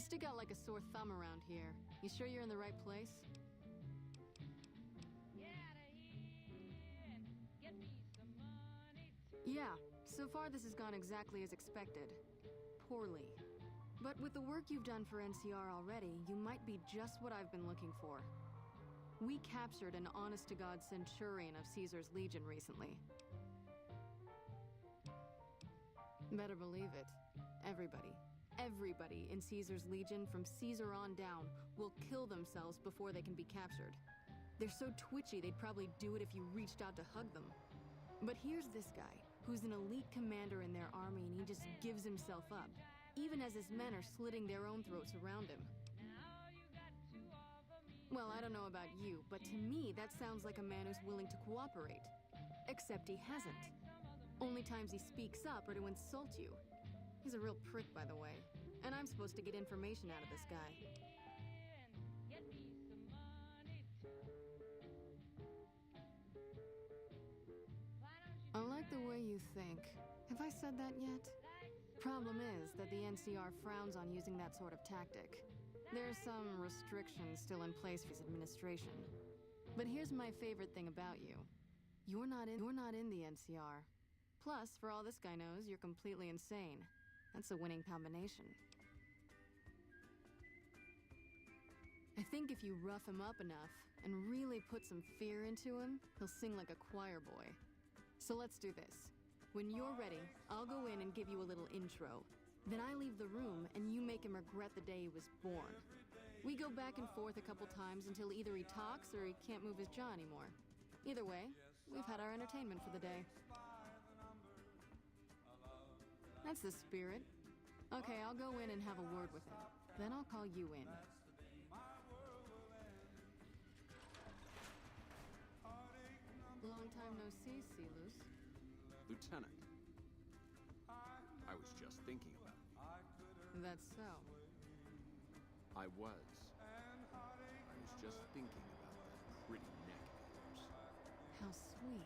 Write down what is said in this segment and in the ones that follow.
stick out like a sore thumb around here. You sure you're in the right place? Yeah, so far this has gone exactly as expected. Poorly. But with the work you've done for NCR already, you might be just what I've been looking for. We captured an honest-to-God centurion of Caesar's Legion recently. Better believe it. Everybody in Caesar's Legion, from Caesar on down, will kill themselves before they can be captured. They're so twitchy they'd probably do it if you reached out to hug them. But here's this guy, who's an elite commander in their army, and he just gives himself up, even as his men are slitting their own throats around him. Well, I don't know about you, but to me that sounds like a man who's willing to cooperate. Except he hasn't. Only times he speaks up are to insult you. He's a real prick, by the way. And I'm supposed to get information out of this guy. I like the way you think. Have I said that yet? Problem is that the NCR frowns on using that sort of tactic. There's some restrictions still in place for his administration. But here's my favorite thing about you. You're not in the NCR. Plus, for all this guy knows, you're completely insane. That's a winning combination. I think if you rough him up enough and really put some fear into him, he'll sing like a choir boy. So let's do this. When you're ready, I'll go in and give you a little intro. Then I leave the room and you make him regret the day he was born. We go back and forth a couple times until either he talks or he can't move his jaw anymore. Either way, we've had our entertainment for the day. That's the spirit. Okay, I'll go in and have a word with him. Then I'll call you in. Long time no see, Celus. Lieutenant, I was just thinking about you. That's so. I was just thinking about that pretty neck of yours. How sweet.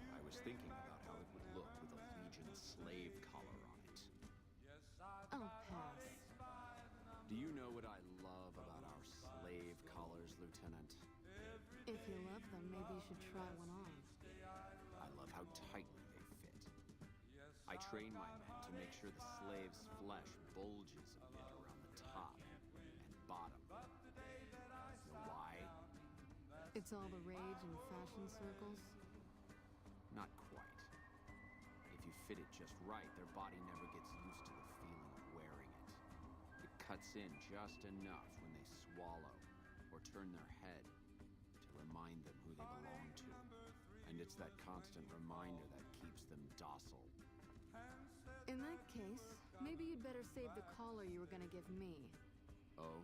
I was thinking about how it would look with a Legion slave collar on it. I'll pass. Do you know what I love about our slave collars, Lieutenant? If you love them, maybe you should try one on. I love how tightly they fit. I train my men to make sure the slave's flesh bulges a bit around the top and bottom. You know why? It's all the rage in fashion circles? Not quite. If you fit it just right, their body never gets used to the feeling of wearing it. It cuts in just enough when they swallow or turn their head to remind them who they belong to. And it's that constant reminder that keeps them docile. In that case, maybe you'd better save the collar you were gonna give me. Oh?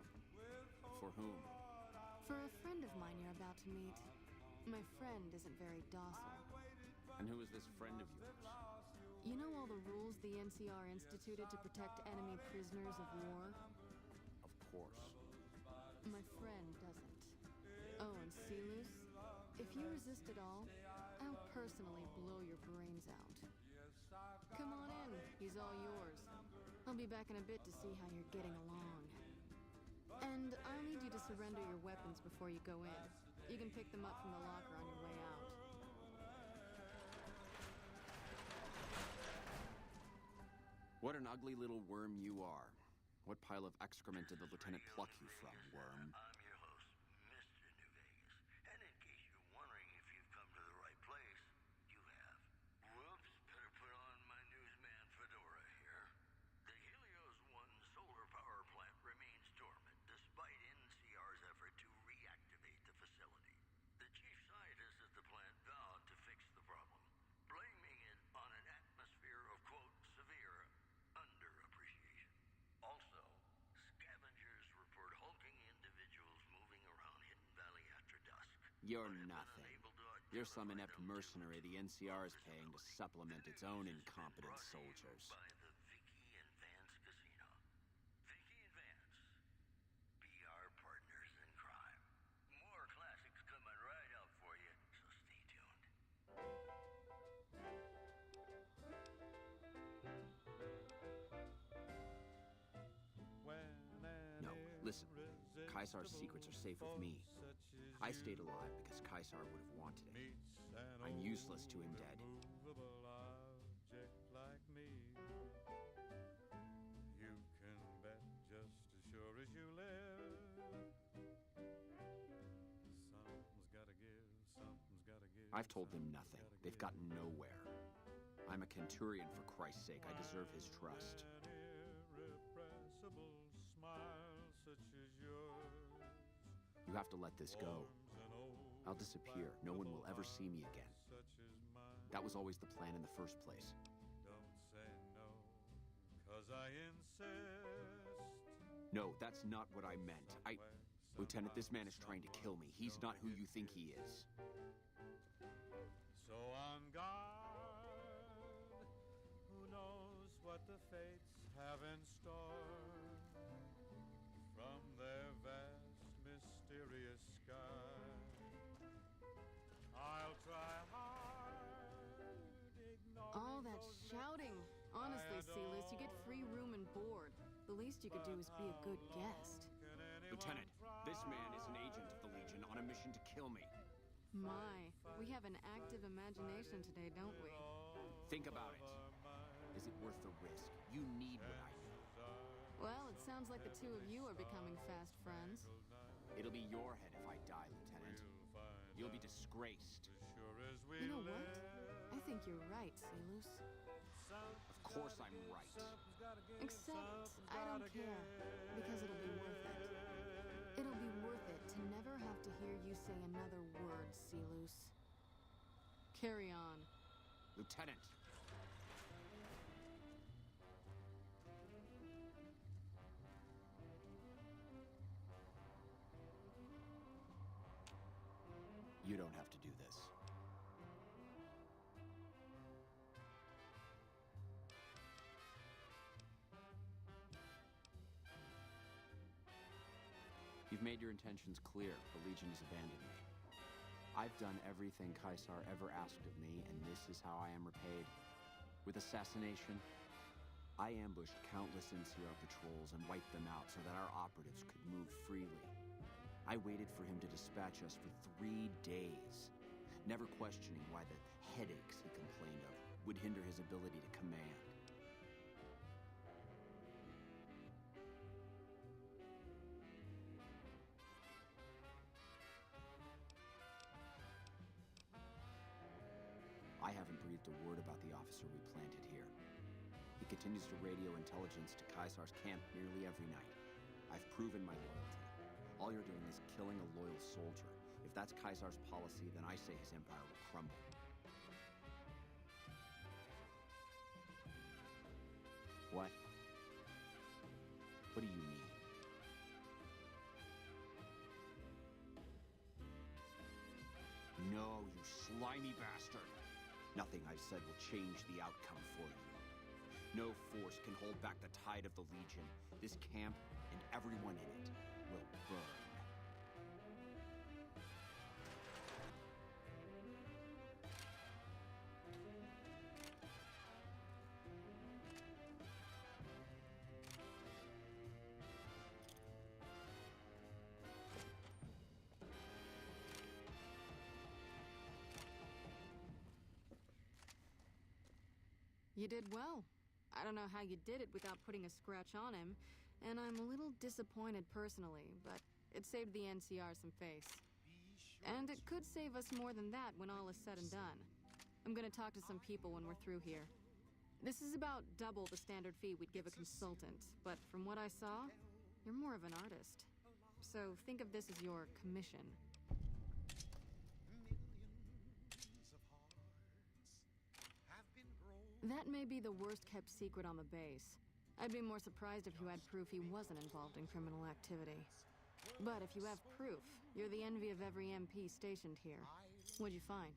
For whom? For a friend of mine you're about to meet. My friend isn't very docile. And who is this friend of yours? You know all the rules the NCR instituted to protect enemy prisoners of war? Of course. My friend doesn't. Oh, and Celus, if you resist at all, I'll personally blow your brains out. Come on in, he's all yours. I'll be back in a bit to see how you're getting along. And I'll need you to surrender your weapons before you go in. You can pick them up from the locker on your way out. What an ugly little worm you are. What pile of excrement did the lieutenant pluck you from, worm? I'm your host, Mr. New Vegas. And in case you're wondering if you've come to the right place, you have. Whoops, better put on my newsman fedora here. The Helios 1 solar power plant remains dormant despite NCR's effort to reactivate the facility. The chief scientist at the plant vowed to fix the problem, blaming it on an atmosphere of, quote, severe underappreciation. Also, scavengers report hulking individuals moving around Hidden Valley after dusk. You're nothing. You're some inept mercenary the NCR is paying to supplement its own incompetent soldiers. By the Vicky and Vance Casino. Vicky and Vance, be our partners in crime. More classics coming right up for you, so stay tuned. Kaisar's secrets are safe with me. I stayed alive because Kaisar would have wanted it. I'm useless to him dead. Like me. You can bet just as sure as you live. Something's gotta give, something's gotta give. I've told them nothing. They've gotten nowhere. I'm a Centurion, for Christ's sake. I deserve his trust. An irrepressible smile such as yours. You have to let this go. I'll disappear. No one will ever see me again. That was always the plan in the first place. Don't say no, 'cause I insist. No, that's not what I meant. Lieutenant, this man is trying to kill me. He's not who you think he is. So on guard, who knows what the fates have in store from their vast, mysterious sky. I'll try hard, ignore All that shouting. Honestly, Silas, you get free room and board. The least you could do is be a good guest. Lieutenant, this man is an agent of the Legion on a mission to kill me. My, we have an active imagination today, don't we? Think about it. Is it worth the risk? You need what I need. Well, it sounds like the two of you are becoming fast friends. It'll be your head if I die, Lieutenant. You'll be disgraced. You know what? I think you're right, Silas. Of course I'm right. Except, I don't care, because it'll be worth it. It'll be worth it to never have to hear you say another word, Silas. Carry on. Lieutenant! You don't have to do this. You've made your intentions clear. The Legion has abandoned me. I've done everything Kaisar ever asked of me, and this is how I am repaid. With assassination, I ambushed countless NCR patrols and wiped them out so that our operatives could move freely. I waited for him to dispatch us for 3 days, never questioning why the headaches he complained of would hinder his ability to command. I haven't breathed a word about the officer we planted here. He continues to radio intelligence to Kaisar's camp nearly every night. I've proven my loyalty. All you're doing is killing a loyal soldier. If that's Kaisar's policy, then I say his empire will crumble. What? What do you mean? No, you slimy bastard! Nothing I've said will change the outcome for you. No force can hold back the tide of the Legion. This camp and everyone in it will burn. You did well. I don't know how you did it without putting a scratch on him, and I'm a little disappointed personally, but it saved the NCR some face. And it could save us more than that when all is said and done. I'm gonna talk to some people when we're through here. This is about double the standard fee we'd give a consultant, but from what I saw, you're more of an artist. So think of this as your commission. That may be the worst-kept secret on the base. I'd be more surprised if you had proof he wasn't involved in criminal activity. But if you have proof, you're the envy of every MP stationed here. What'd you find?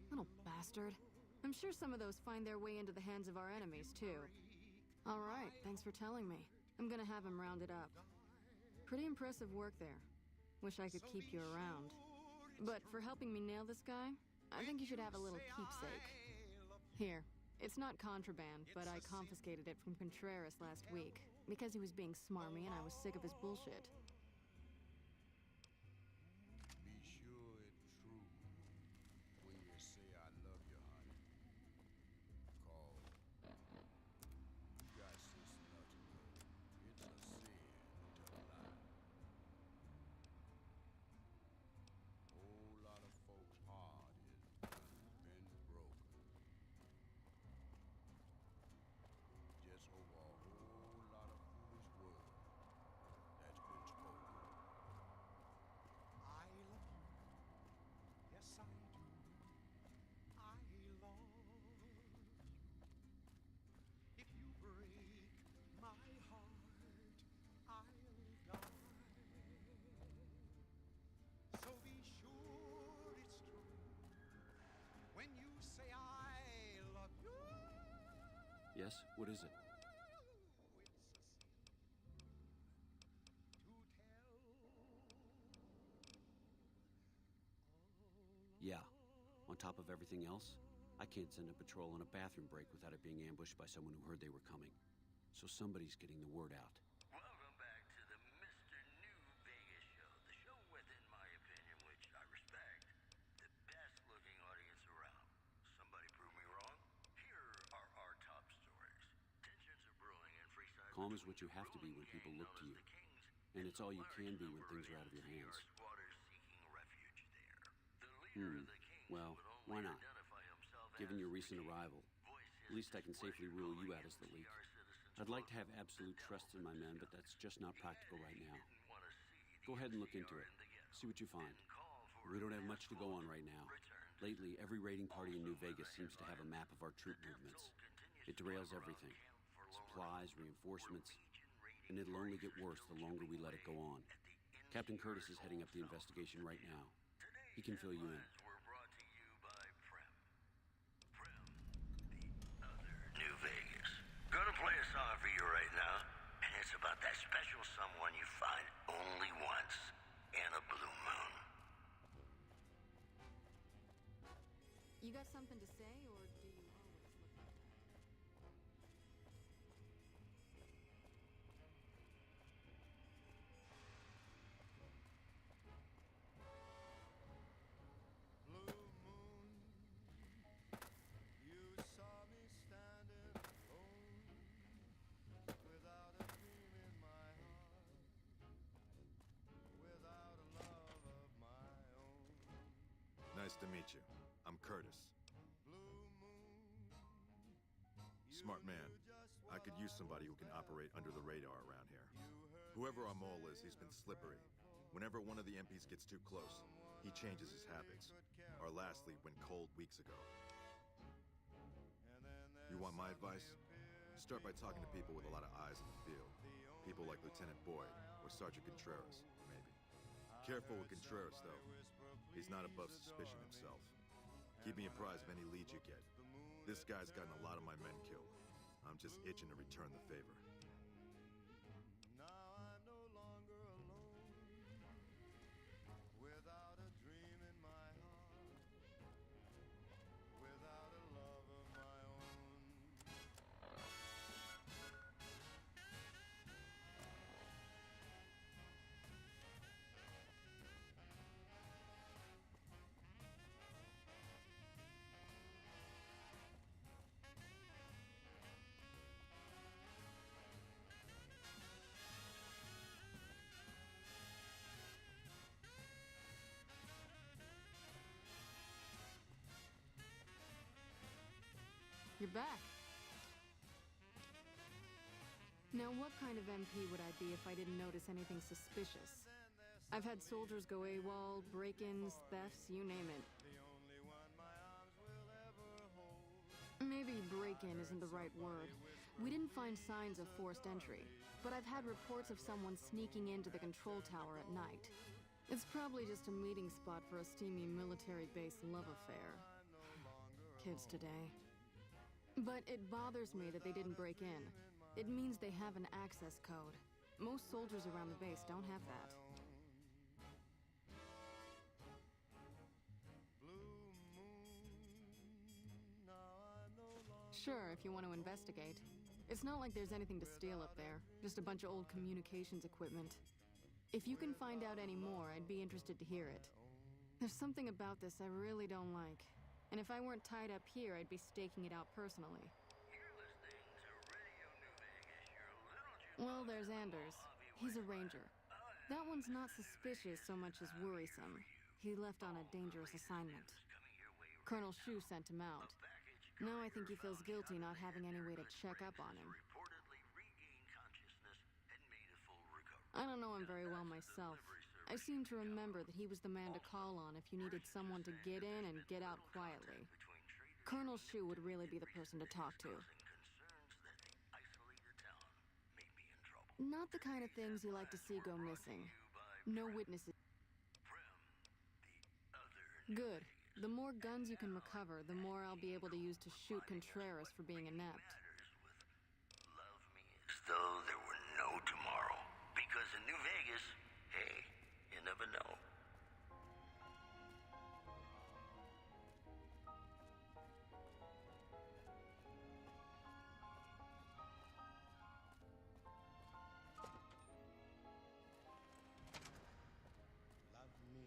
Little bastard. I'm sure some of those find their way into the hands of our enemies, too. All right, thanks for telling me. I'm gonna have him rounded up. Pretty impressive work there. Wish I could keep you around. But for helping me nail this guy, I think you should have a little keepsake. Here. It's not contraband, but I confiscated it from Contreras last week. Because he was being smarmy and I was sick of his bullshit. Be sure it's true when you say I love you, honey. 'Cause you got this nut to know. It's a sin to lie. Whole lot of folks' heart has been broken. Just over a whole lot of foolish words that's been spoken. I love you. Yes, I do. I love you. If you break my heart, I'll die. So be sure it's true when you say I love you. Yes? What is it? It's a sin to tell. Yeah. On top of everything else, I can't send a patrol on a bathroom break without it being ambushed by someone who heard they were coming. So somebody's getting the word out. Welcome back to the Mr. New Vegas show. The show with, in my opinion, which I respect, the best looking audience around. Somebody prove me wrong? Here are our top stories. Tensions are brewing in Freeside. Calm is what you have to be when people look to you. And it's all you can be when things are out of your hands. Squatters seeking refuge there. The leader of the Kings Well, would only why not? identify himself Given as your the recent King. arrival, Voice at his least I can safely displeasure rule you calling out as the leak. NCR citizens I'd like to welcome have absolute the trust in my men, but that's just not practical right now. Go ahead and look into it. See what you find. We don't have much to go on right now. Lately, every raiding party in New Vegas seems to have a map of our troop movements. It derails everything. Supplies, reinforcements, and it'll only get worse the longer we let it go on. Captain Curtis is heading up the investigation right now. He can fill you in. Were brought to you by Prem. Prem, the other New Vegas. Gonna play a song for you right now, and it's about that special someone you find only once in a blue moon. You got something to say, or do you always look like that? Blue moon, you saw me standing alone, without a dream in my heart, without a love of my own. Nice to meet you. I'm Curtis. Blue moon, Smart man. I could use somebody who can operate under the radar around here. Whoever our mole is, he's been slippery. Whenever one of the MPs gets too close, he changes his habits. Our last lead went cold weeks ago. You want my advice? Start by talking to people with a lot of eyes in the field. People like Lieutenant Boyd or Sergeant Contreras, maybe. Careful with Contreras, though. He's not above suspicion himself. Keep me apprised of any leads you get. This guy's gotten a lot of my men killed. I'm just itching to return the favor. now I'm no longer alone, without a dream in my heart, without a love of my own. You're back. Now, what kind of MP would I be if I didn't notice anything suspicious? I've had soldiers go AWOL, break-ins, thefts, you name it. The only one my arms will ever hold. Maybe break-in isn't the right word. We didn't find signs of forced entry, but I've had reports of someone sneaking into the control tower at night. It's probably just a meeting spot for a steamy military-based love affair. Kids today. But it bothers me that they didn't break in. It means they have an access code. Most soldiers around the base don't have that. Blue moon, now I'm no longer Sure, if you want to investigate. It's not like there's anything to steal up there, just a bunch of old communications equipment. If you can find out any more, I'd be interested to hear it. There's something about this I really don't like. And if I weren't tied up here, I'd be staking it out personally. You're listening to Radio New Vegas, your little gym. Well, there's Anders. He's a ranger. That one's not suspicious so much as worrisome. He left on a dangerous assignment. Colonel Shu sent him out. Now I think he feels guilty not having any way to check up on him. Reportedly regained consciousness and made a full recovery. I don't know him very well myself. I seem to remember that he was the man to call on if you needed someone to get in and get out quietly. Colonel Shu would really be the person to talk to. Concerns that the isolated town may be in trouble. Not the kind of things you like to see go missing. No witnesses. Good. The more guns you can recover, the more I'll be able to use to shoot Contreras for being inept. Love me as though there were no tomorrow. Because in New Vegas, hey, you never know. Love me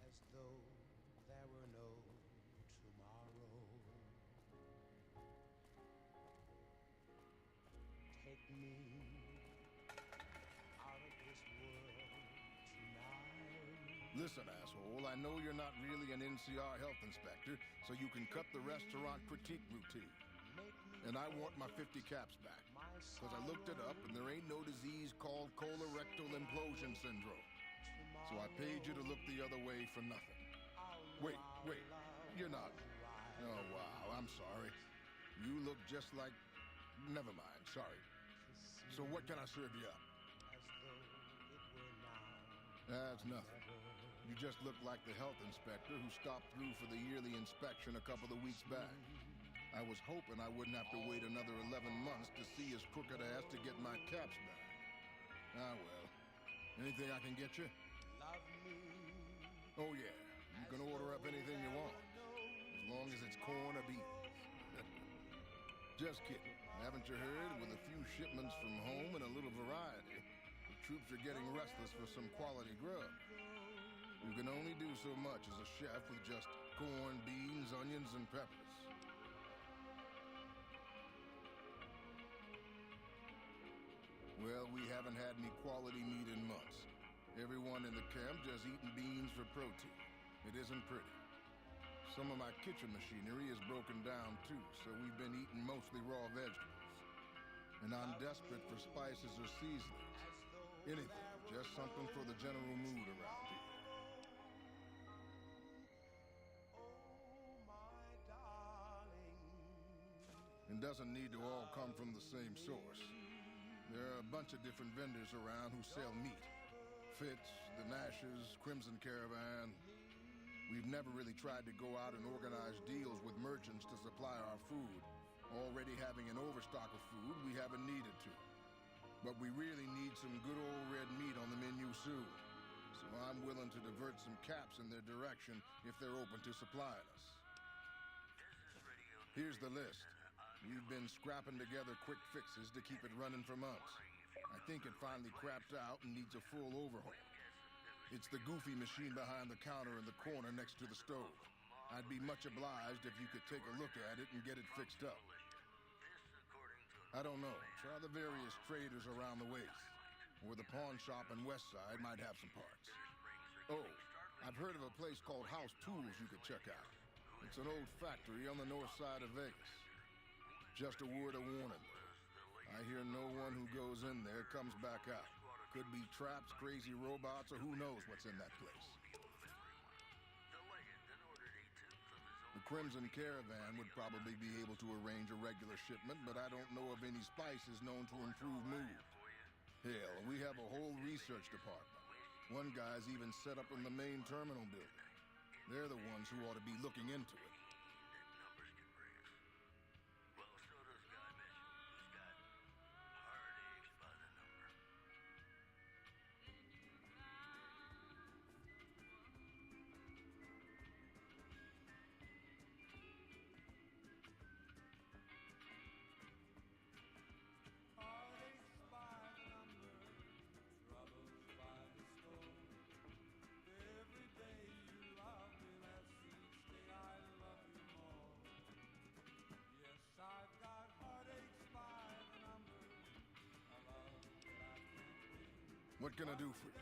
as though there were no tomorrow. Take me out of this world tonight. Listen, asshole, I know you're not really an NCR health inspector, so you can cut the restaurant critique routine. And I want my 50 caps back. Because I looked it up, and there ain't no disease called colorectal implosion syndrome. So I paid you to look the other way for nothing. Wait, you're not. Oh, wow, I'm sorry. You look just like... Never mind, sorry. So what can I serve you up? That's nothing. You just look like the health inspector who stopped through for the yearly inspection a couple of weeks back. I was hoping I wouldn't have to wait another 11 months to see his crooked ass to get my caps back. Ah, well. Anything I can get you? Love me. Oh, yeah. You can order up anything you want. As long as it's corn or beef. Just kidding. Haven't you heard? With a few shipments from home and a little variety, the troops are getting restless for some quality grub. You can only do so much as a chef with just corn, beans, onions, and peppers. Well, we haven't had any quality meat in months. Everyone in the camp just eating beans for protein. It isn't pretty. Some of my kitchen machinery is broken down too, so we've been eating mostly raw vegetables. And I'm desperate for spices or seasonings. Anything, just something for the general mood around here. And doesn't need to all come from the same source. There are a bunch of different vendors around who sell meat. Fitz, the Nashes, Crimson Caravan. We've never really tried to go out and organize deals with merchants to supply our food. Already having an overstock of food, we haven't needed to. But we really need some good old red meat on the menu soon. So I'm willing to divert some caps in their direction if they're open to supplying us. Here's the list. We've been scrapping together quick fixes to keep it running for months. I think it finally crapped out and needs a full overhaul. It's the goofy machine behind the counter in the corner next to the stove. I'd be much obliged if you could take a look at it and get it fixed up. I don't know. Try the various traders around the waste. Or the pawn shop in West Side might have some parts. Oh, I've heard of a place called House Tools you could check out. It's an old factory on the north side of Vegas. Just a word of warning. I hear no one who goes in there comes back out. Could be traps, crazy robots, or who knows what's in that place. The Crimson Caravan would probably be able to arrange a regular shipment, but I don't know of any spices known to improve mood. Hell, we have a whole research department. One guy's even set up in the main terminal building. They're the ones who ought to be looking into it. What can I do for you?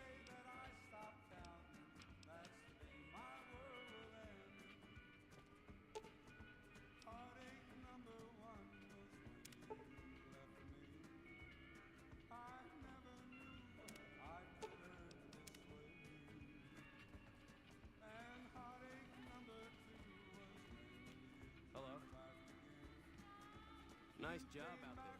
Hello. Nice job out there.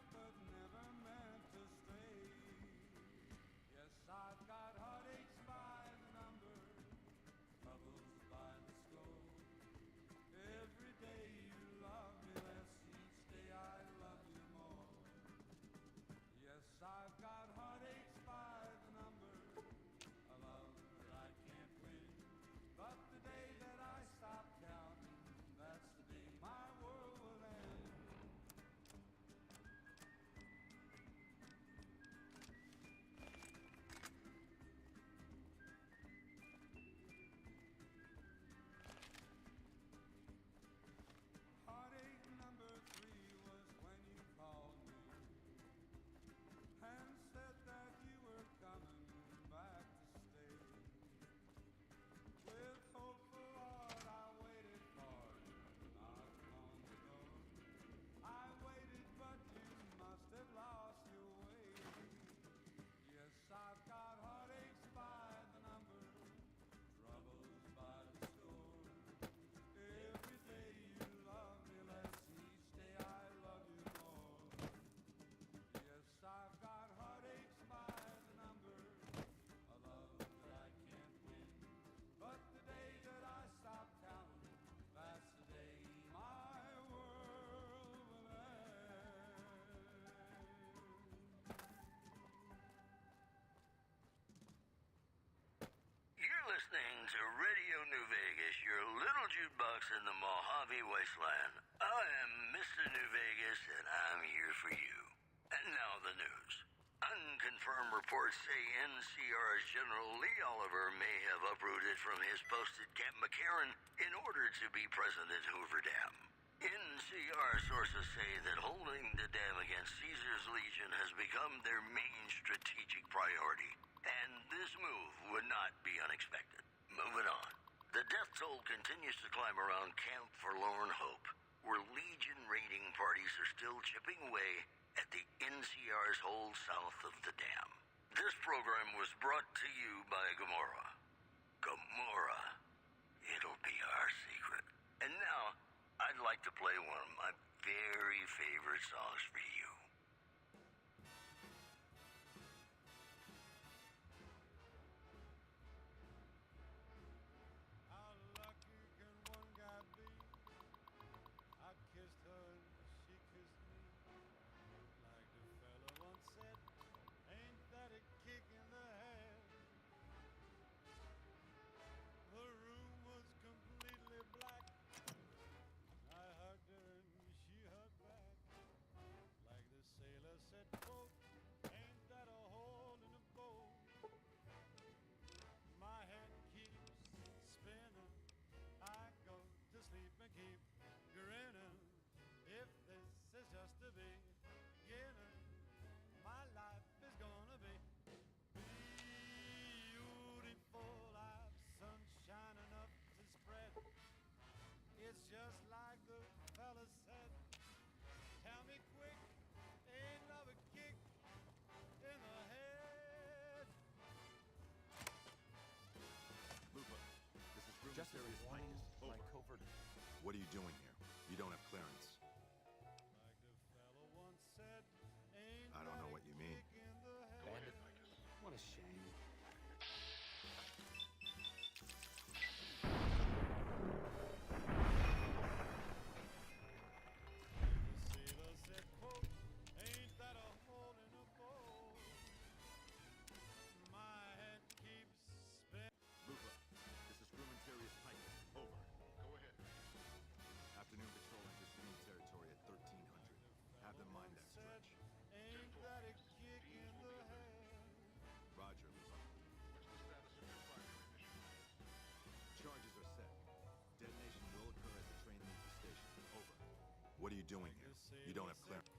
Listening to Radio New Vegas, your little jukebox in the Mojave Wasteland. I am Mr. New Vegas, and I'm here for you. And now the news. Unconfirmed reports say NCR's General Lee Oliver may have uprooted from his post at Camp McCarran in order to be present at Hoover Dam. NCR sources say that holding the dam against Caesar's Legion has become their main strategic priority. And this move would not be unexpected. Moving on. The death toll continues to climb around Camp Forlorn Hope, where Legion raiding parties are still chipping away at the NCR's hold south of the dam. This program was brought to you by Gamora. Gamora. It'll be our secret. And now, I'd like to play one of my very favorite songs for you. Just serious finest. My covert. What are you doing here? You don't have clearance. I don't know what you mean. Bandit? What a shame. What are you doing here? You don't have clearance.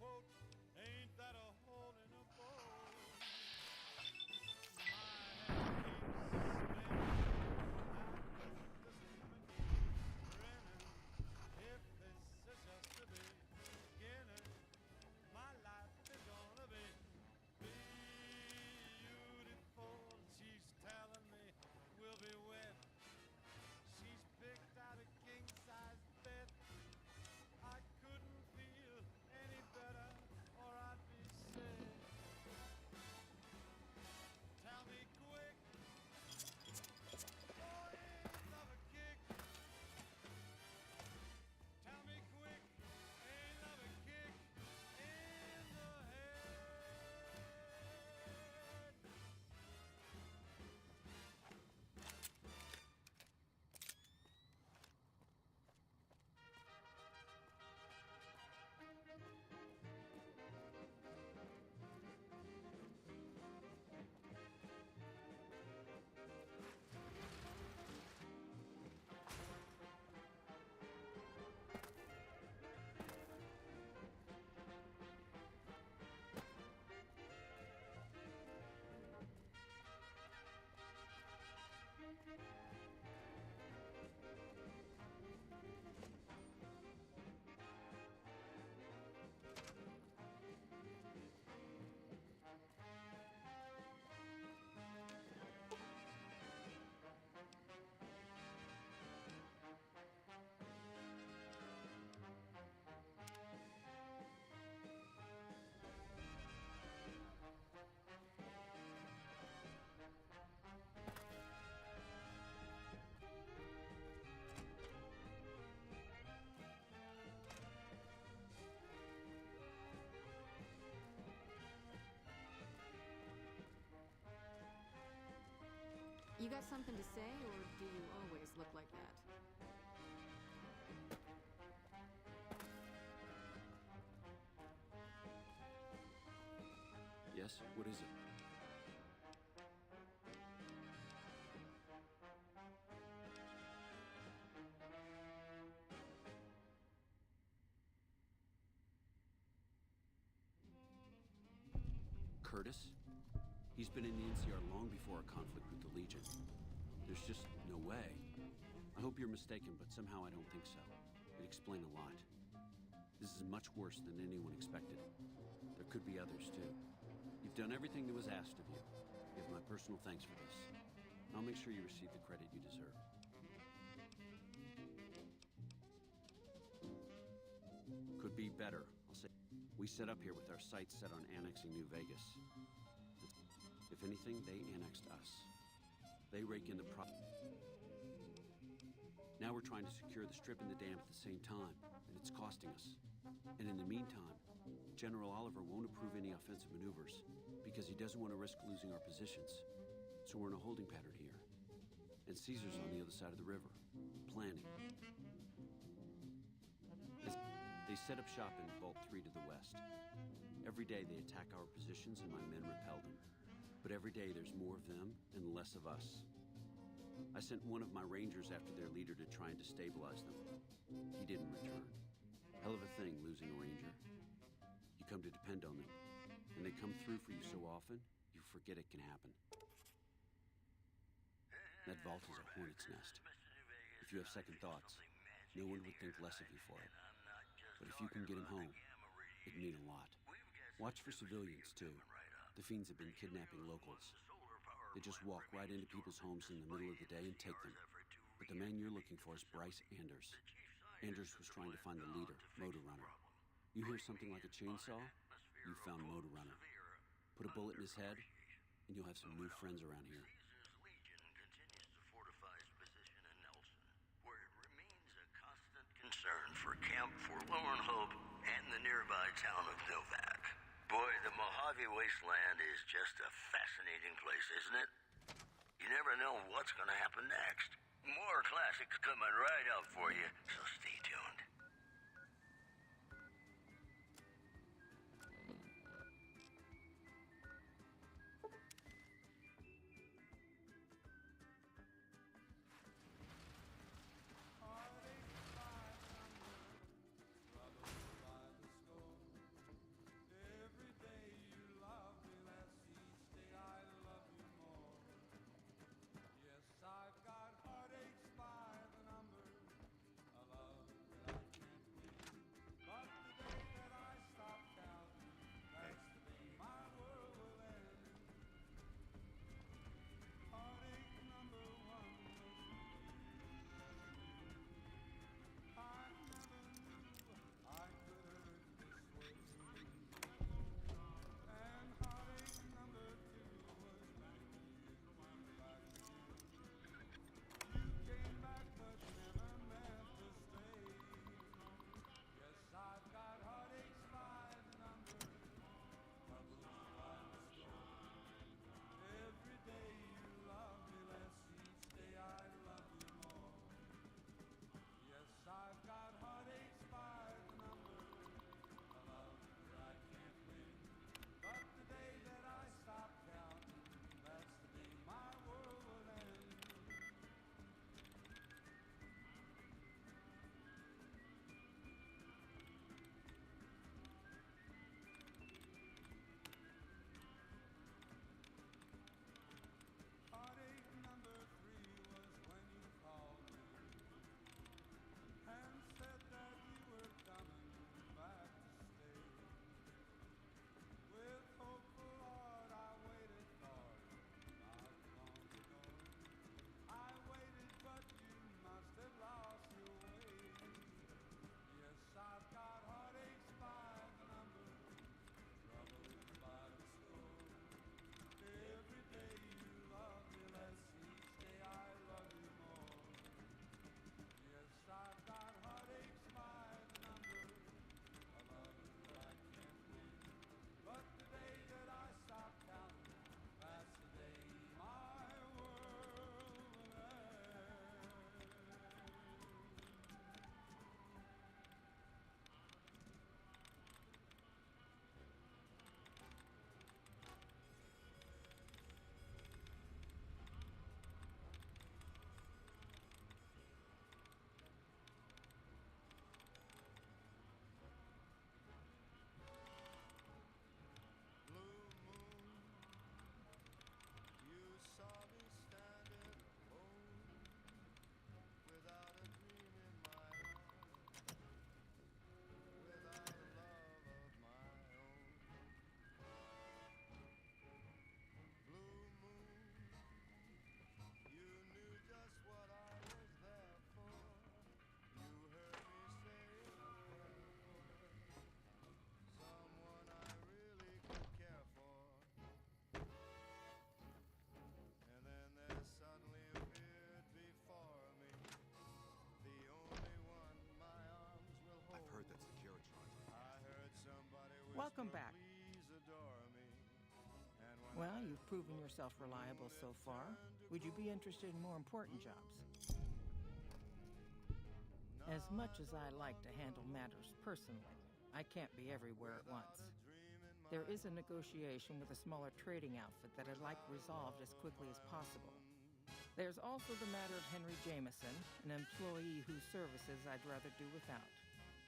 You got something to say, or do you always look like that? Yes? What is it? Curtis? He's been in the NCR long before our conflict with the Legion. There's just no way. I hope you're mistaken, but somehow I don't think so. It'd explain a lot. This is much worse than anyone expected. There could be others, too. You've done everything that was asked of you. You have my personal thanks for this. I'll make sure you receive the credit you deserve. Could be better, I'll say. We set up here with our sights set on annexing New Vegas. If anything, they annexed us. They rake in the Now we're trying to secure the strip and the dam at the same time, and it's costing us. And in the meantime, General Oliver won't approve any offensive maneuvers because he doesn't want to risk losing our positions. So we're in a holding pattern here. And Caesar's on the other side of the river, planning. They set up shop in Vault 3 to the west. Every day they attack our positions and my men repel them. But every day there's more of them and less of us. I sent one of my rangers after their leader to try and destabilize them. He didn't return. Hell of a thing, losing a ranger. You come to depend on them, and they come through for you so often, you forget it can happen. That vault is a hornet's nest. If you have second thoughts, no one would think less of you for it. But if you can get him home, it'd mean a lot. Watch for civilians, too. The fiends have been kidnapping locals. They just walk right into people's homes in the middle of the day and take them. But the man you're looking for is Bryce Anders. Anders was trying to find the leader, Motor Runner. You hear something like a chainsaw? You found Motor Runner. Put a bullet in his head, and you'll have some new friends around here. Caesar's Legion continues to fortify its position in Nelson, where it remains a constant concern for Camp Forlorn Hope and the nearby town of Novak. Boy, the Mojave Wasteland is just a fascinating place, isn't it? You never know what's going to happen next. More classics coming right up for you, so stay tuned. Every day you love me less, each day I love you more. Yes, I've got heartaches by the number. I love you like Welcome back. Well, you've proven yourself reliable so far. Would you be interested in more important jobs? As much as I like to handle matters personally, I can't be everywhere at once. There is a negotiation with a smaller trading outfit that I'd like resolved as quickly as possible. There's also the matter of Henry Jameson, an employee whose services I'd rather do without.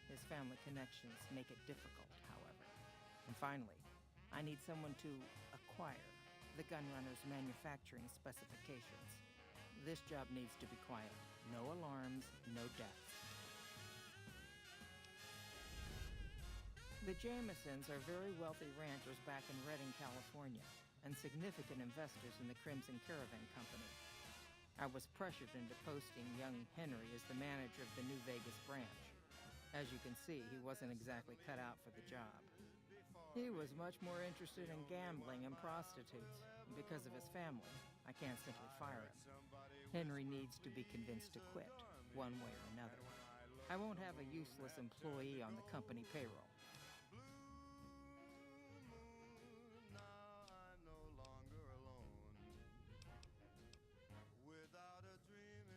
His family connections make it difficult, however. And finally, I need someone to acquire the gunrunner's manufacturing specifications. This job needs to be quiet. No alarms, no deaths. The Jamesons are very wealthy ranchers back in Redding, California, and significant investors in the Crimson Caravan Company. I was pressured into posting young Henry as the manager of the New Vegas branch. As you can see, he wasn't exactly cut out for the job. He was much more interested in gambling and prostitutes. Because of his family, I can't simply fire him. Henry needs to be convinced to quit, one way or another. I won't have a useless employee on the company payroll. Without a dream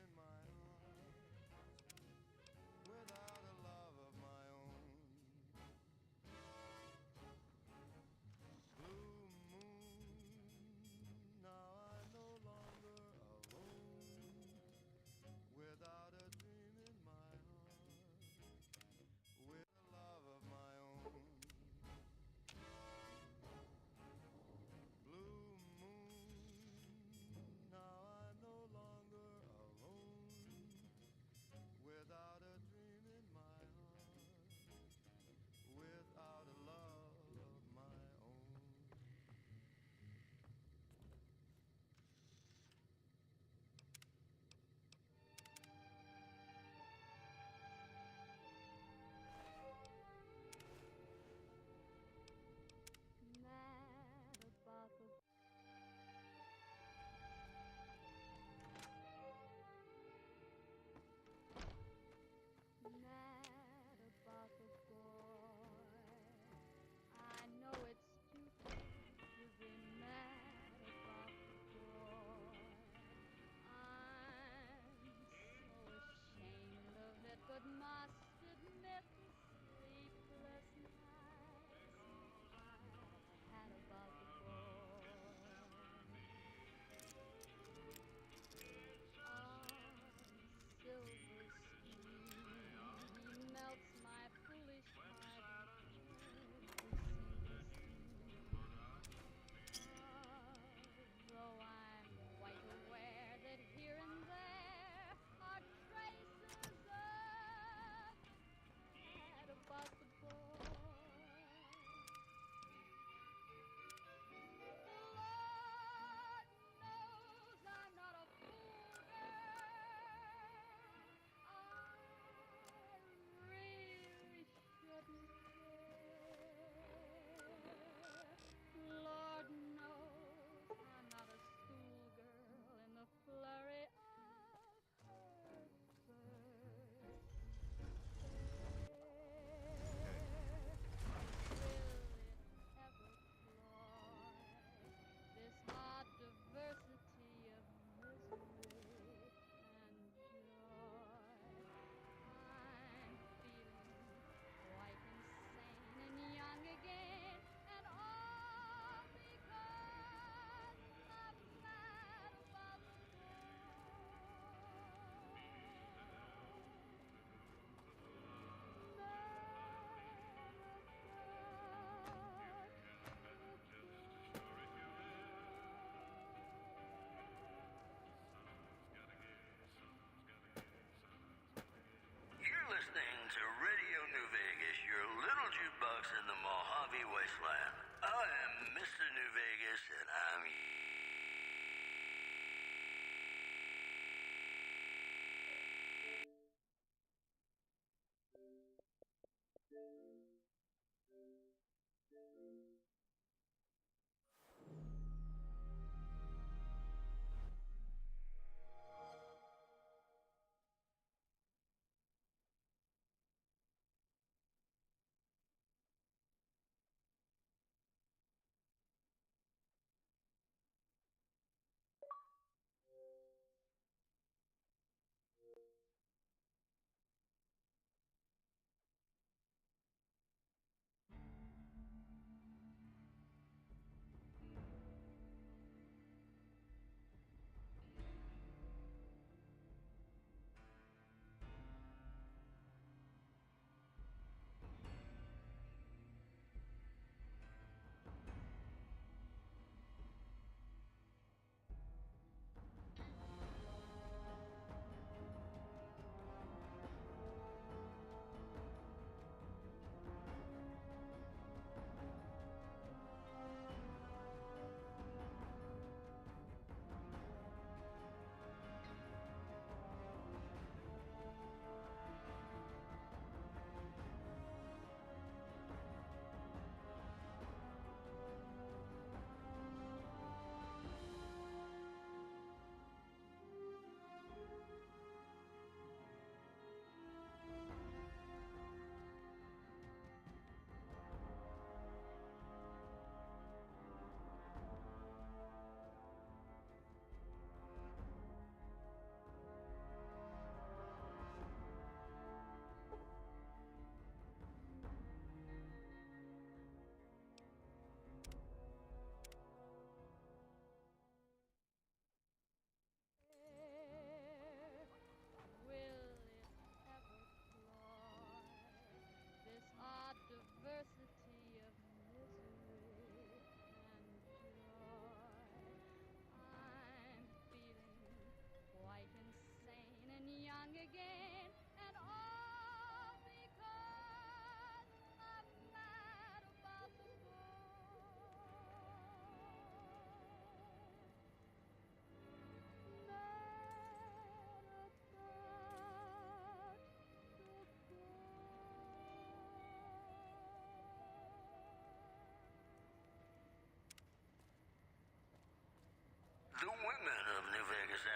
in my heart, with the love of my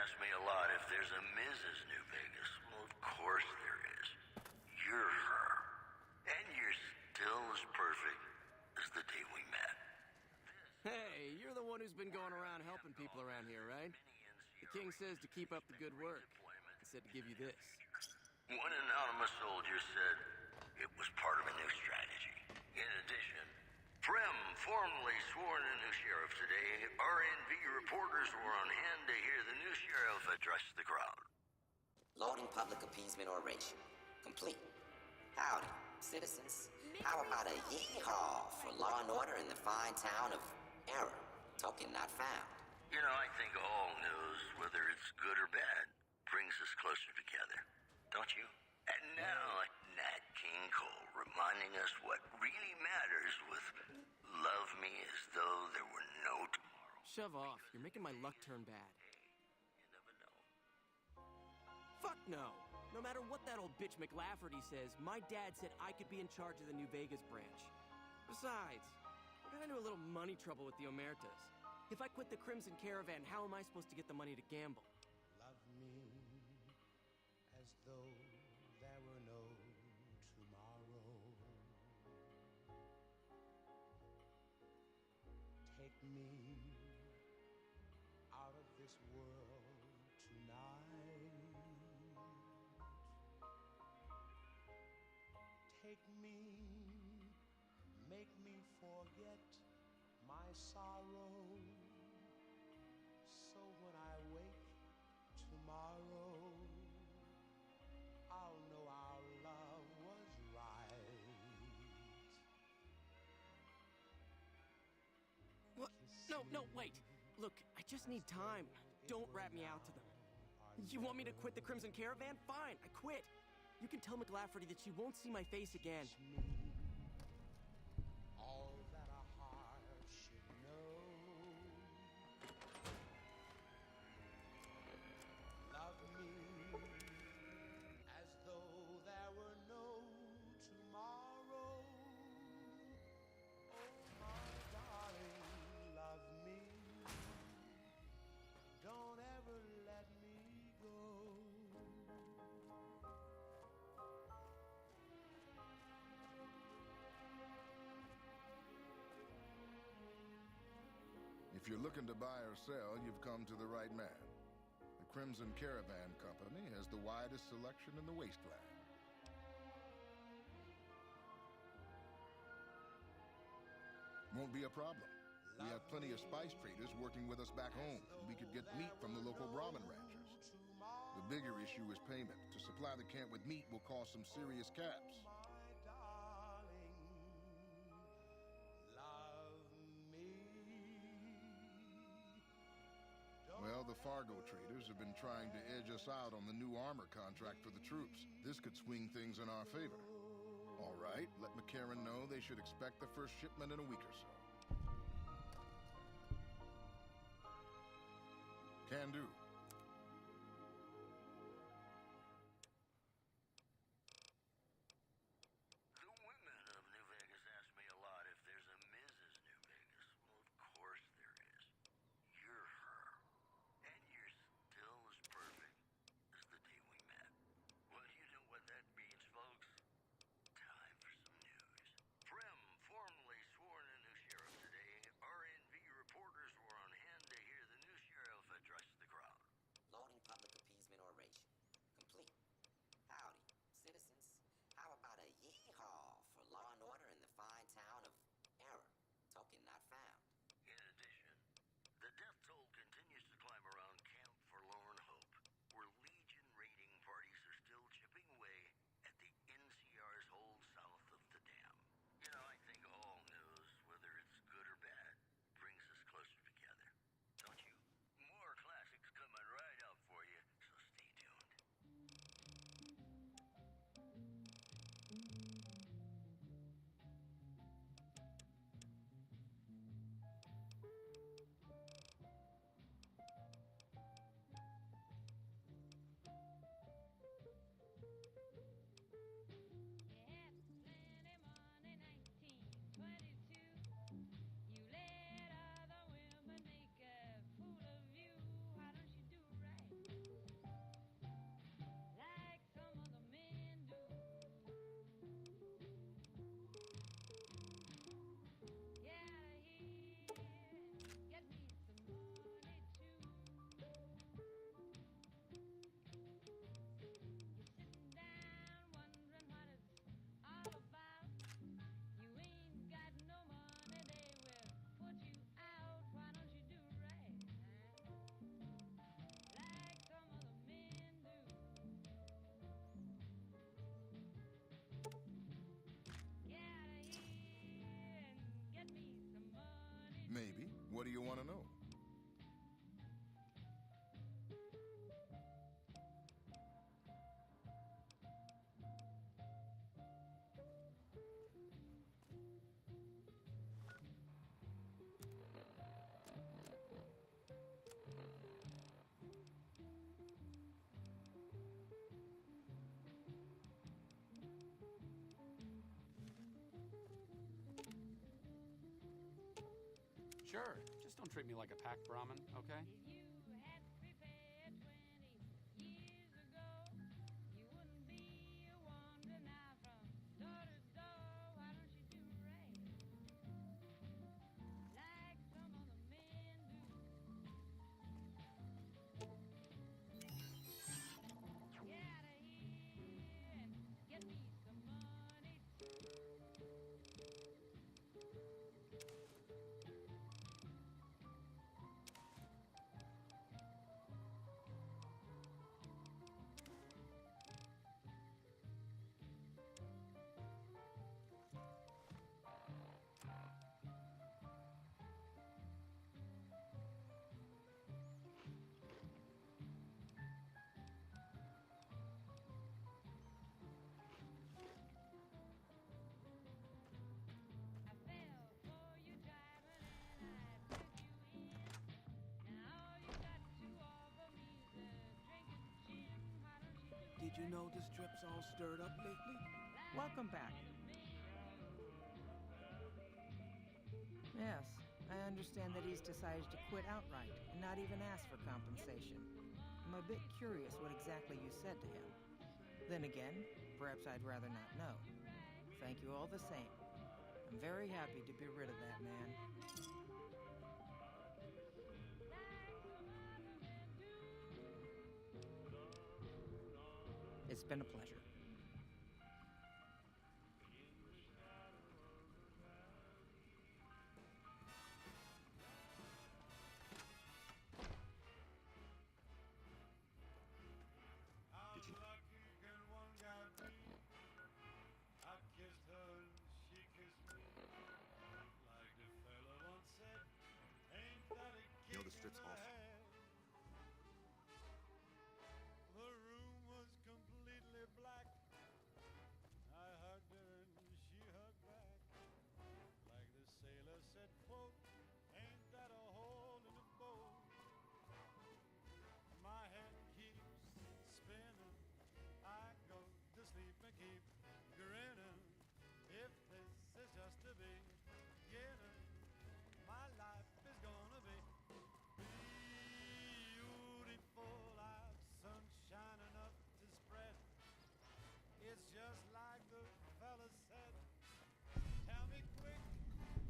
ask me a lot if there's a Mrs. New Vegas. Well, of course there is. You're her. And you're still as perfect as the day we met. Hey, you're the one who's been going around helping people around here, right? The king says to keep up the good work. He said to give you this. One anonymous soldier said it was part of a new strategy. In addition, Prem formally sworn a new sheriff today. RNV reporters were on hand to hear the new sheriff address the crowd. Loading public appeasement oration. Complete. Howdy, citizens. How about a yee-haw for law and order in the fine town of Error? Token not found. You know, I think all news, whether it's good or bad, brings us closer together. Don't you? And now, Nat King Cole reminding us what really matters with love me as though there were no tomorrow. Shove off. You're making my luck turn bad. You never know. Fuck no. No matter what that old bitch McLafferty says, my dad said I could be in charge of the New Vegas branch. Besides, I got into a little money trouble with the Omertas. If I quit the Crimson Caravan, how am I supposed to get the money to gamble? Love me as though there were no tomorrow. Take me out of this world tonight. Take me, make me forget my sorrow. So when I wake tomorrow, I'll know our love was right. What? No, wait. Look, I just need time. Don't rat me out to them. You want me to quit the Crimson Caravan? Fine, I quit. You can tell McLafferty that she won't see my face again. All that a heart should know. Love me as though there were no tomorrow. Oh, my darling, love me. Don't ever let me go. If you're looking to buy or sell, you've come to the right man. The Crimson Caravan Company has the widest selection in the wasteland. Won't be a problem. We have plenty of spice traders working with us back home. We could get meat from the local Brahmin ranchers. The bigger issue is payment. To supply the camp with meat will cost some serious caps. Well, the Fargo traders have been trying to edge us out on the new armor contract for the troops. This could swing things in our favor. All right, let McCarran know they should expect the first shipment in a week or so. Can do. The women of New Vegas ask me a lot if there's a Mrs. New Vegas. Well, of course there is. You're her. And you're still as perfect as the day we met. Well, you know what that means, folks. Time for some news. Prem formally sworn a new sheriff today. RNV reporters were on hand to hear the new sheriff address the crowd. treat me like a packed Brahmin, okay? Did you know this trip's all stirred up lately? Welcome back. Yes, I understand that he's decided to quit outright and not even ask for compensation. I'm a bit curious what exactly you said to him. Then again, perhaps I'd rather not know. Thank you all the same. I'm very happy to be rid of that man. It's been a pleasure. You know the strip's awful. The room was completely black. I hugged her and she hugged back. Like the sailor said, quote, ain't that a hole in the boat? My head keeps spinning. I go to sleep and keep grinning. If this is just the beginning, my life is gonna be beautiful. I've sunshine enough to spread. It's just like the fella said. Tell me quick,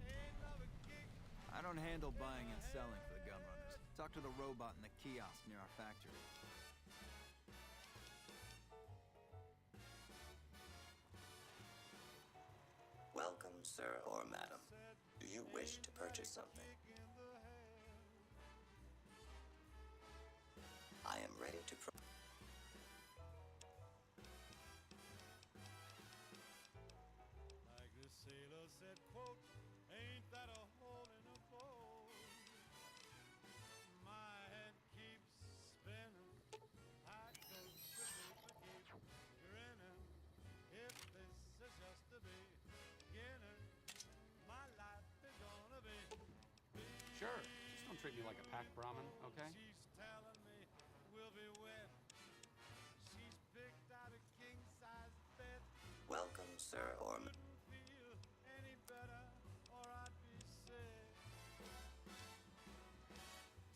ain't love a kick? I don't handle buying and selling for the gun runners. Talk to the robot in the kiosk near our factory. Welcome, sir or madam. Do you wish to purchase something? I am ready to Like the sailor said, quote, ain't that a hole in a boat? My head keeps spinning. I go to sleep and keep grinning. If this is just the beginning, my life is gonna be Sure, just don't treat me like a packed Brahmin, okay? She's telling me we'll be wet. She's picked out a king-size bed. welcome, sir or madam. Couldn't feel any better, or I'd be sick.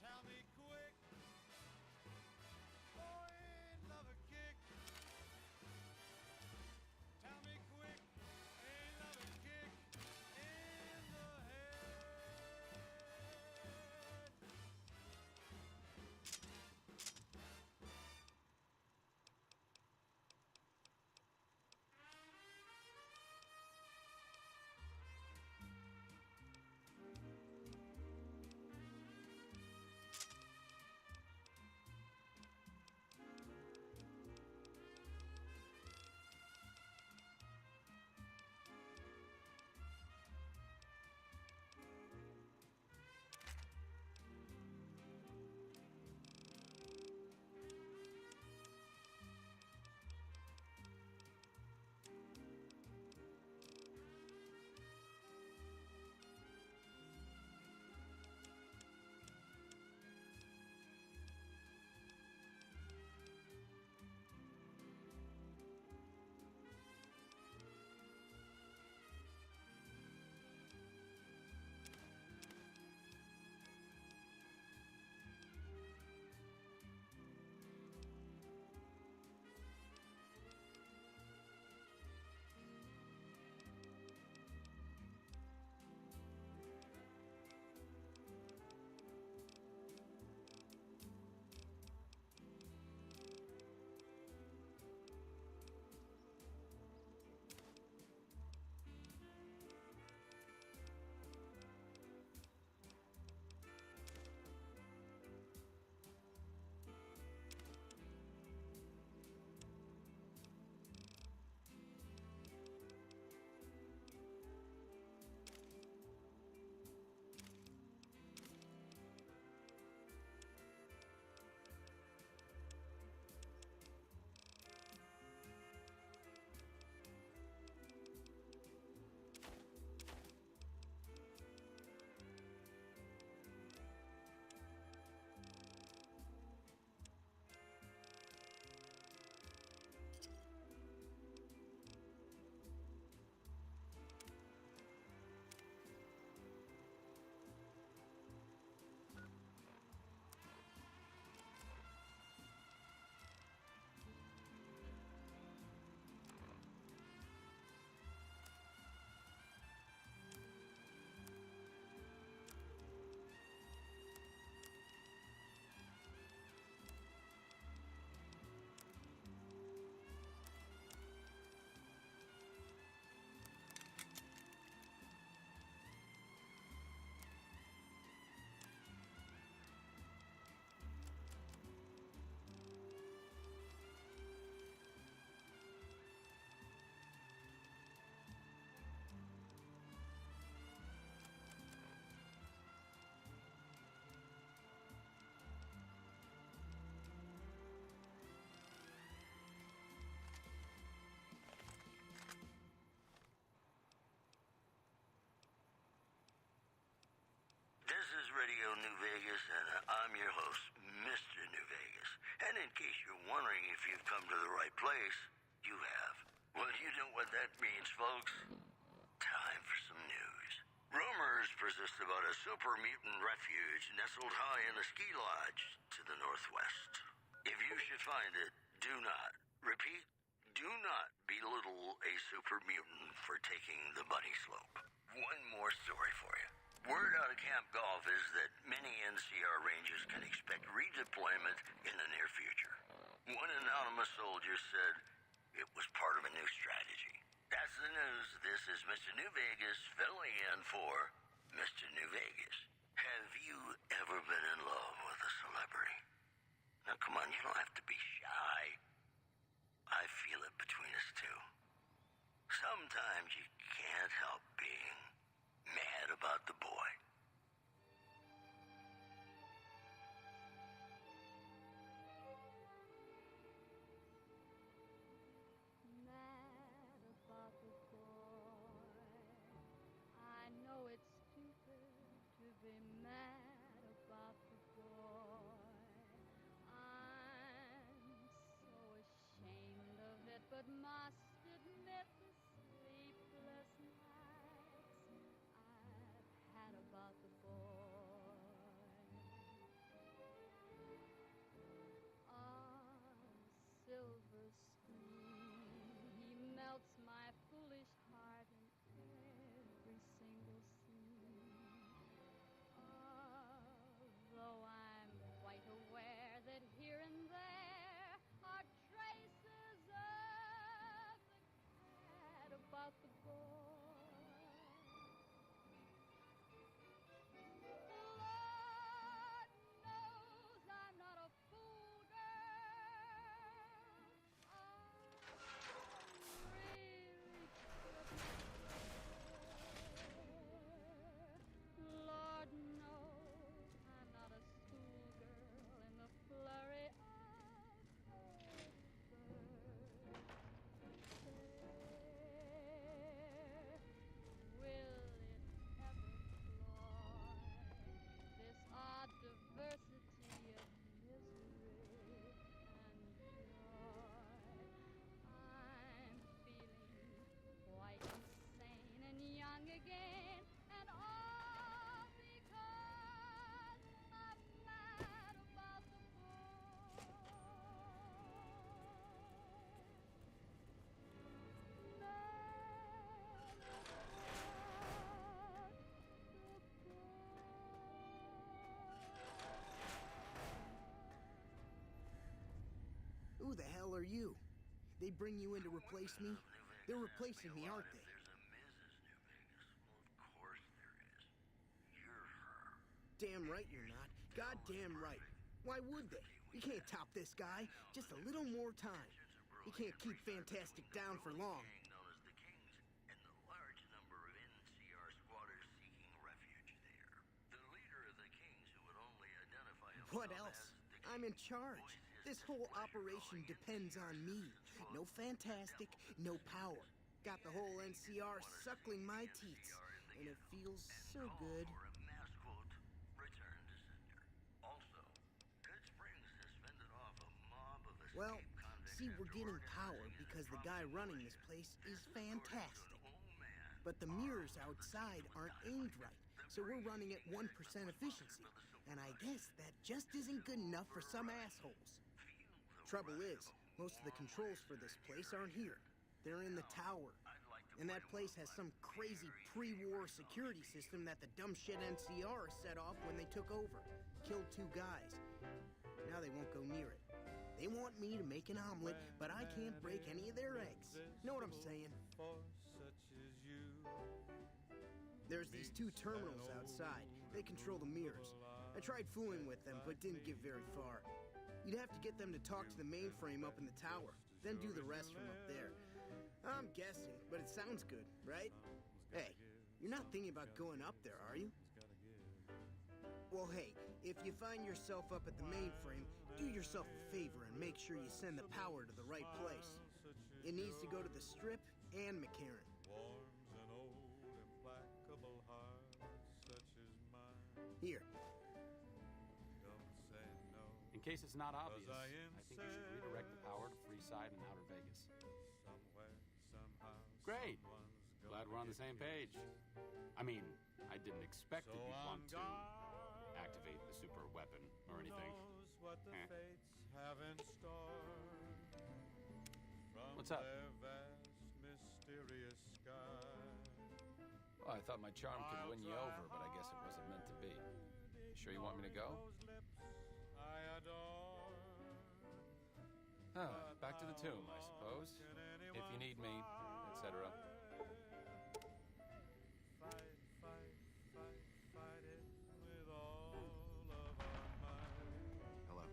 Tell me quick, oh, ain't love a kick? Tell me quick, ain't love a kick in the head? Radio New Vegas, and I'm your host, Mr. New Vegas. And in case you're wondering if you've come to the right place, you have. Well, you know what that means, folks. Time for some news. Rumors persist about a super mutant refuge nestled high in a ski lodge to the northwest. If you should find it, do not, repeat, do not belittle a super mutant for taking the bunny slope. One more story for you. Word out of Camp Golf is that many NCR Rangers can expect redeployment in the near future. One anonymous soldier said it was part of a new strategy. That's the news. This is Mr. New Vegas filling in for Mr. New Vegas. Have you ever been in love with a celebrity? Now, come on, you don't have to be shy. I feel it between us two. Sometimes you can't help being mad about the boy. Mad about the boy. I know it's stupid to be mad about the boy. I'm so ashamed of it, but must admit the sleepless nights I've had about the boy. Silver screen, he melts my foolish heart in every single scene. Although I'm quite aware that here and there are traces of the cat about the boy. Lord knows I'm not a fool, girl. Lord knows I'm not a schoolgirl in the flurry of will it ever cloy this odd diversity of misery and joy? I'm feeling quite insane and young again, and all because I'm mad about the boy. Who the hell are you? They bring you in to replace me? They're replacing me, aren't they? There's a Mrs. New Vegas. Well, of course there is. You're her. Damn right you're not. Goddamn right. Why would they? You can't top this guy. Just a little more time. You can't keep Fantastic down for long. Known as the Kings, and the large number of NCR squatters seeking refuge there. The leader of the Kings, who would only identify himself What else? I'm in charge. This whole operation depends on me. No Fantastic, no power. Got the whole NCR suckling my teats. And it feels so good. For a mass quote, return to sender. Also, Good Springs has fended off a mob of escaped Well, convicts see, we're after getting organizing power a because the guy running this place is fantastic. But the mirrors outside aren't aimed right, so we're running at 1% efficiency. And I guess that just isn't good enough for some assholes. Trouble is, most of the controls for this place aren't here. They're in the tower. And that place has some crazy pre-war security system that the dumb shit NCR set off when they took over. Killed 2 guys. Now they won't go near it. They want me to make an omelet, but I can't break any of their eggs. Know what I'm saying? There's these 2 terminals outside. They control the mirrors. I tried fooling with them, but didn't get very far. You'd have to get them to talk to the mainframe up in the tower, then do the rest from up there. I'm guessing, but it sounds good, right? Hey, you're not thinking about going up there, are you? Well, hey, if you find yourself up at the mainframe, do yourself a favor and make sure you send the power to the right place. It needs to go to the Strip and McCarran. Here, case it's not obvious, I I think you should redirect the power to Freeside and Outer Vegas. Somewhere, somehow, Great. someone's Glad gonna we're on the get same me. page. I mean, I didn't expect that So you'd want I'm to gone. activate the super weapon or Who anything. knows what the Eh. fates have in store from What's up? their vast, mysterious sky. Well, I thought my charm could win you over, but I guess it wasn't meant to be. You sure you want me to go? Those lips I adore. Back to the tomb, I suppose. If you need me, etc. Fight, fight, fight, fight it with all of our might. Hello.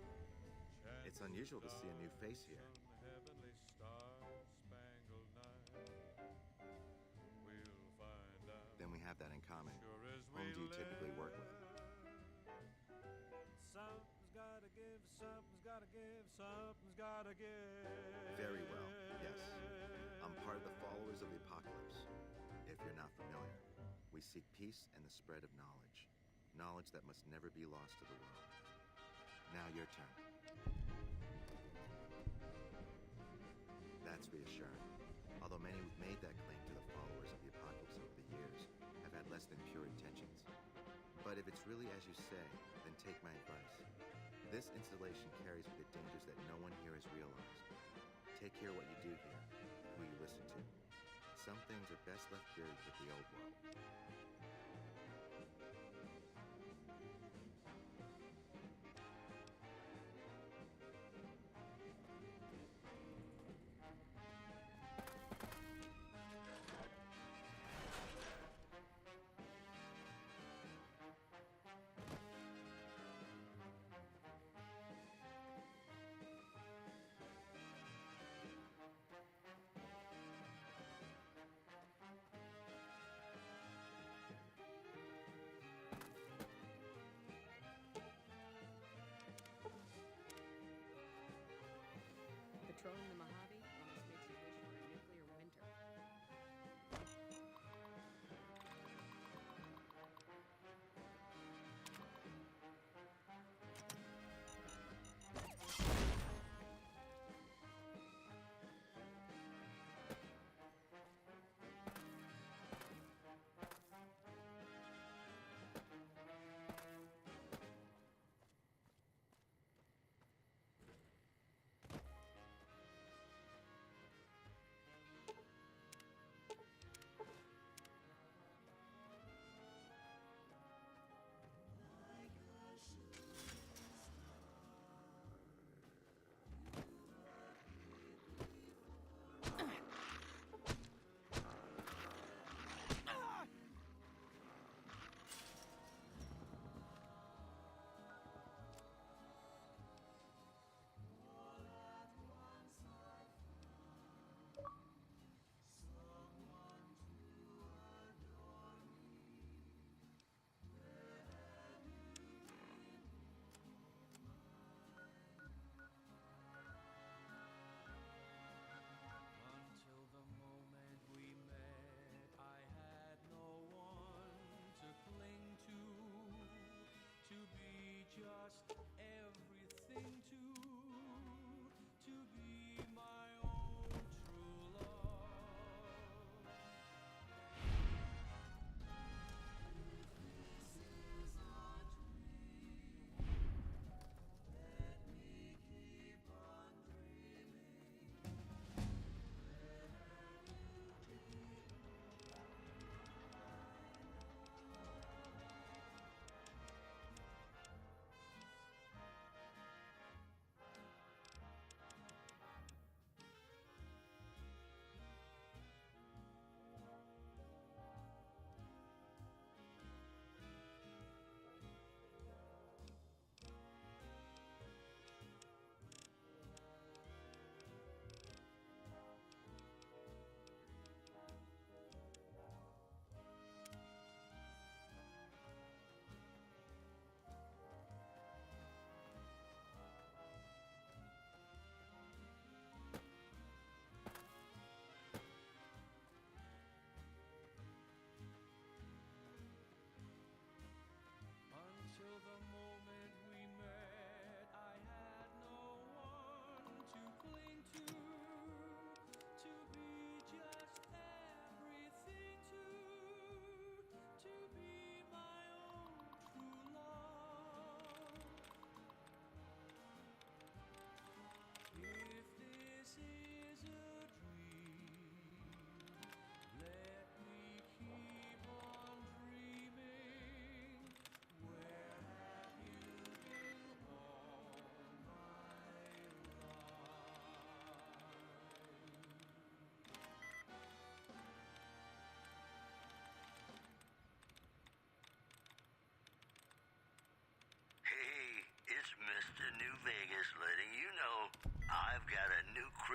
It's unusual to see a new face here. Some heavenly star-spangled night. We'll find out. Then we have that in common. Sure as Whom we do you typically work with? Something's gotta give, something's gotta give, something's gotta give. Very well, yes. I'm part of the followers of the apocalypse. If you're not familiar, we seek peace and the spread of knowledge. Knowledge that must never be lost to the world. Now your turn. That's reassuring. Although many who've made that claim to the followers of the apocalypse over the years have had less than pure intentions. But if it's really as you say, then take my advice. This installation carries with it dangers that no one here has realized. Take care what you do here, who you listen to. Some things are best left buried with the old world.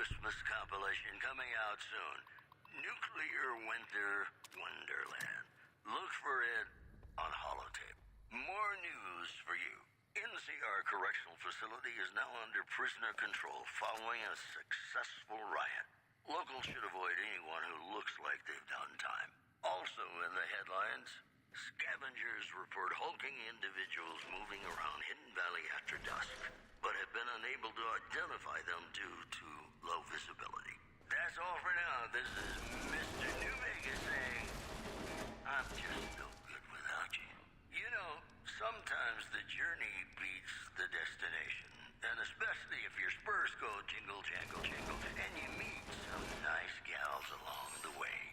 Christmas compilation coming out soon. Nuclear Winter Wonderland. Look for it on holotape. More news for you. NCR Correctional Facility is now under prisoner control following a successful riot. Locals should avoid anyone who looks like they've done time. Also in the headlines, scavengers report hulking individuals moving around Hidden Valley after dusk, but have been unable to identify them due to low visibility. That's all for now. This is Mr. New Vegas saying, I'm just no good without you. You know, sometimes the journey beats the destination, and especially if your spurs go jingle, jangle, jingle, and you meet some nice gals along the way.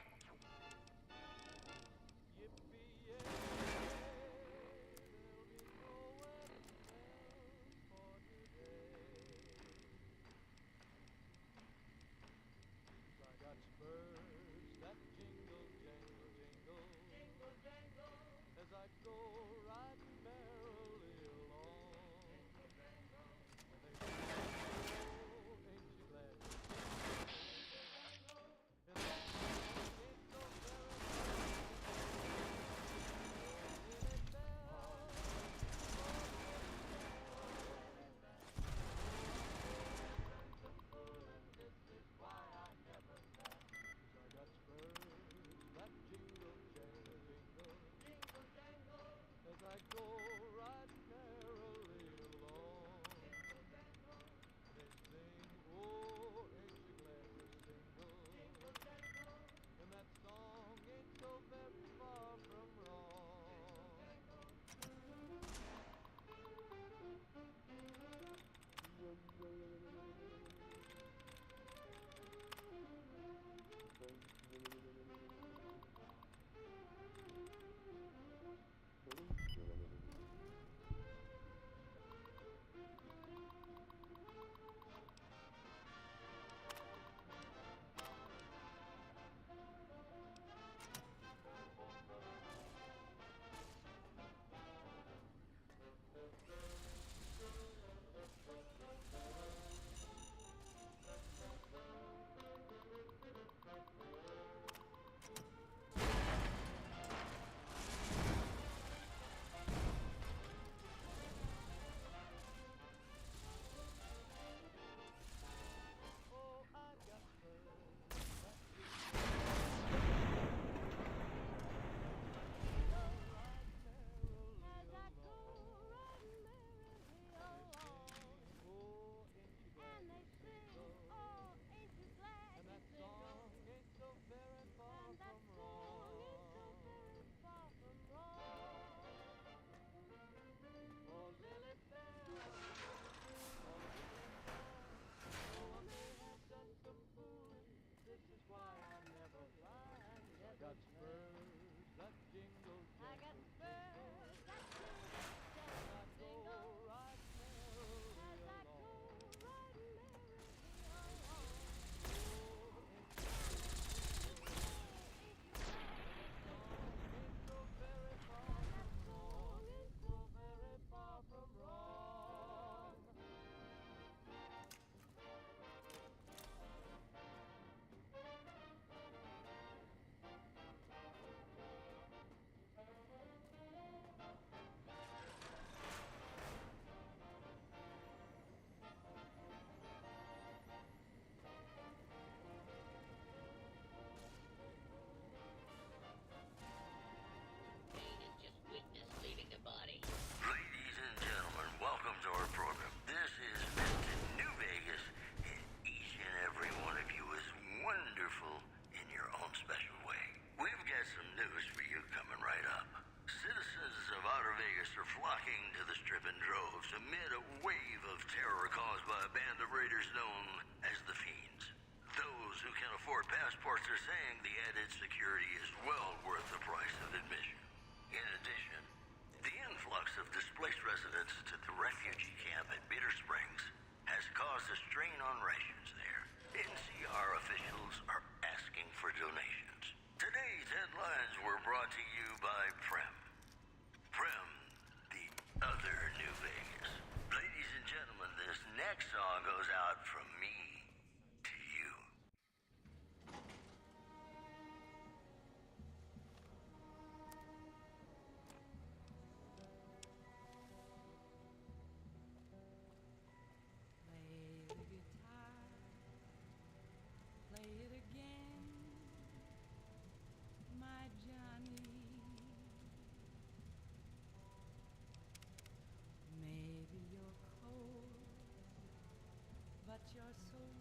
Amid a wave of terror caused by a band of raiders known as the Fiends. Those who can afford passports are saying the added security is well worth the price of admission. In addition, the influx of displaced residents to the refugee camp at Bitter Springs has caused a strain on rations there. NCR officials are asking for donations. Today's headlines were brought to you by Prem. Prem, the other New Vegas. Ladies and gentlemen, this next song goes out from me to you're so